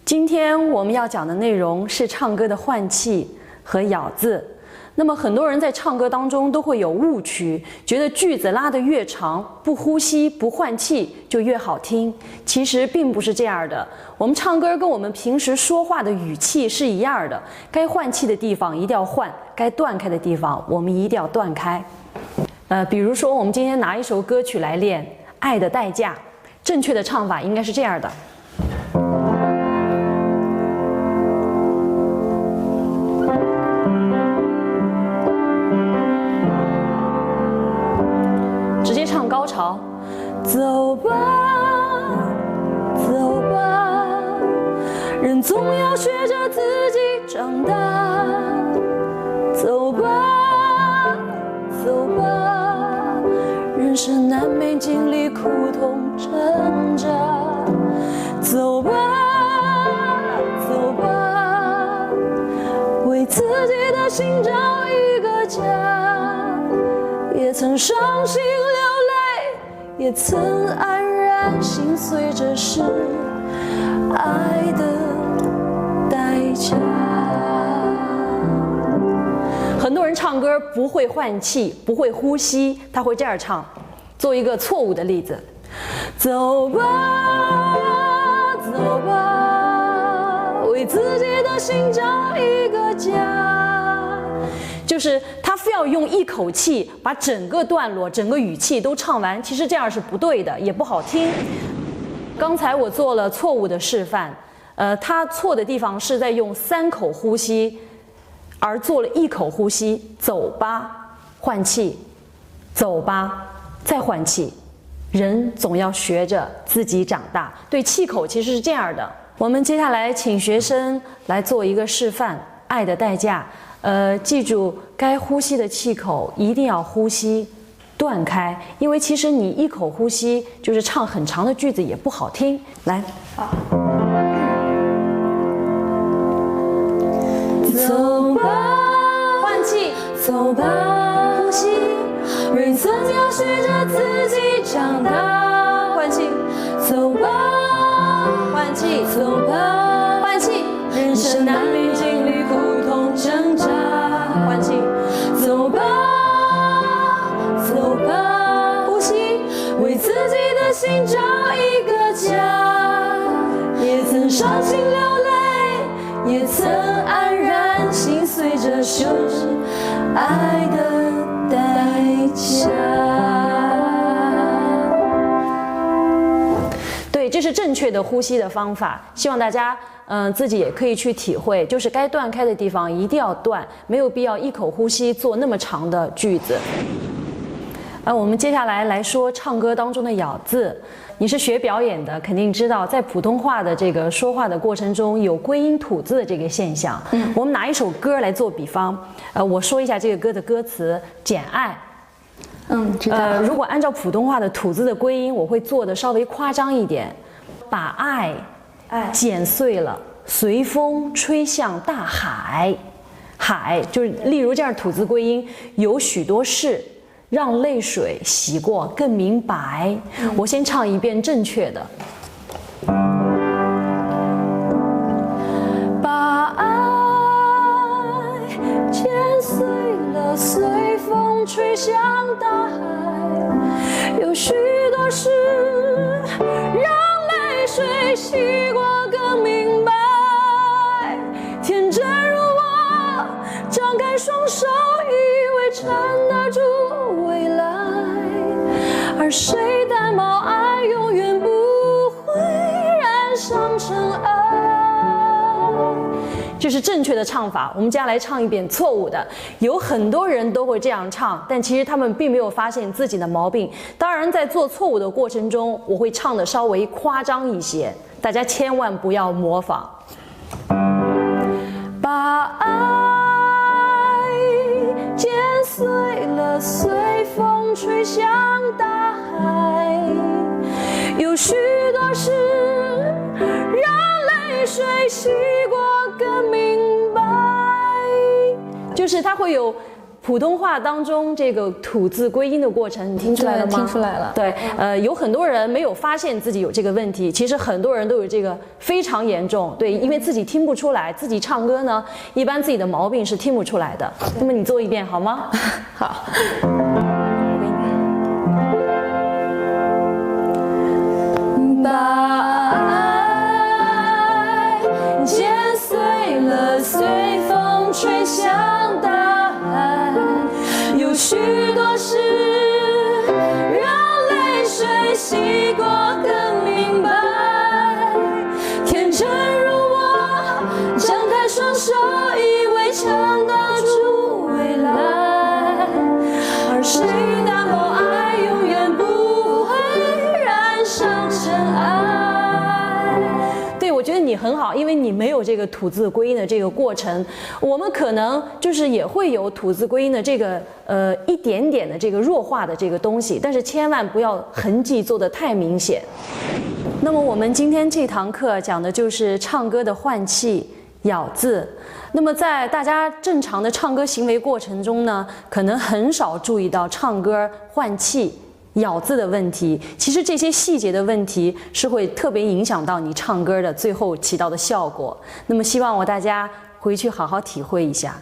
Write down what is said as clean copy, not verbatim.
今天我们要讲的内容是唱歌的换气和咬字。那么很多人在唱歌当中都会有误区，觉得句子拉得越长，不呼吸不换气就越好听。其实并不是这样的。我们唱歌跟我们平时说话的语气是一样的，该换气的地方一定要换，该断开的地方我们一定要断开。比如说我们今天拿一首歌曲来练《爱的代价》，正确的唱法应该是这样的。直接唱高潮，走吧，走吧，人总要学着自己长大。走吧，走吧，人生难免经历苦痛挣扎。走吧，走吧，为自己的心找一个家，也曾伤心流泪，也曾黯然心碎，这是爱的代价。很多人唱歌不会换气，不会呼吸，他会这样唱。做一个错误的例子：走吧，走吧，为自己的心找一个家。就是他非要用一口气把整个段落、整个语气都唱完，其实这样是不对的，也不好听。刚才我做了错误的示范，他错的地方是在用3口呼吸，而做了1口呼吸。走吧，换气，走吧，再换气。人总要学着自己长大。对，气口其实是这样的。我们接下来请学生来做一个示范，《爱的代价》。记住该呼吸的气口一定要呼吸断开，因为其实你1口呼吸就是唱很长的句子也不好听。来，好，走吧，换气，走吧，呼吸，人总要学着自己长大。换气，走吧，换气，走吧，换气，人生难免经历苦痛挣扎。换气，走吧，走吧，呼吸，为自己的心找一个家，也曾伤心流泪，也曾黯然心碎，这就是爱的代价。对，这是正确的呼吸的方法，希望大家自己也可以去体会，就是该断开的地方一定要断，没有必要1口呼吸做那么长的句子。我们接下来说唱歌当中的咬字。你是学表演的，肯定知道在普通话的这个说话的过程中有归音吐字的这个现象。我们拿一首歌来做比方，我说一下这个歌的歌词《简爱》。知道。如果按照普通话的吐字的归音，我会做的稍微夸张一点，把爱剪碎了，随风吹向大海。海就是例如这样吐字归音，有许多事让泪水洗过更明白。我先唱一遍正确的。把爱剪碎了，随风吹向大海，有许多事让泪水洗过更明白。天真如我，张开双手，以为撑得住未来，而谁担保爱永远不会染上尘埃。这是正确的唱法，我们接下来唱一遍错误的。有很多人都会这样唱，但其实他们并没有发现自己的毛病。当然在做错误的过程中，我会唱的稍微夸张一些，大家千万不要模仿。把爱剪碎了，随风吹向大海，有许多事让泪水洗过更明白。就是它会有普通话当中这个吐字归音的过程，你听出来了吗？听出来了。对，有很多人没有发现自己有这个问题，其实很多人都有这个非常严重。对，因为自己听不出来，自己唱歌呢，一般自己的毛病是听不出来的。那么你做一遍好吗？好。把爱剪碎了，随风吹向大海。有许多事让泪水洗过更明白。天真如我，张开双手，以为尝到出未来。而谁淡漠爱，永远不会染上尘埃。对，我觉得你很好，因为你没有这个吐字归音的这个过程。我们可能就是也会有吐字归音的这个一点点的这个弱化的这个东西，但是千万不要痕迹做得太明显。那么我们今天这堂课讲的就是唱歌的换气、咬字。那么在大家正常的唱歌行为过程中呢，可能很少注意到唱歌换气、咬字的问题。其实这些细节的问题是会特别影响到你唱歌的最后起到的效果。那么希望大家回去好好体会一下。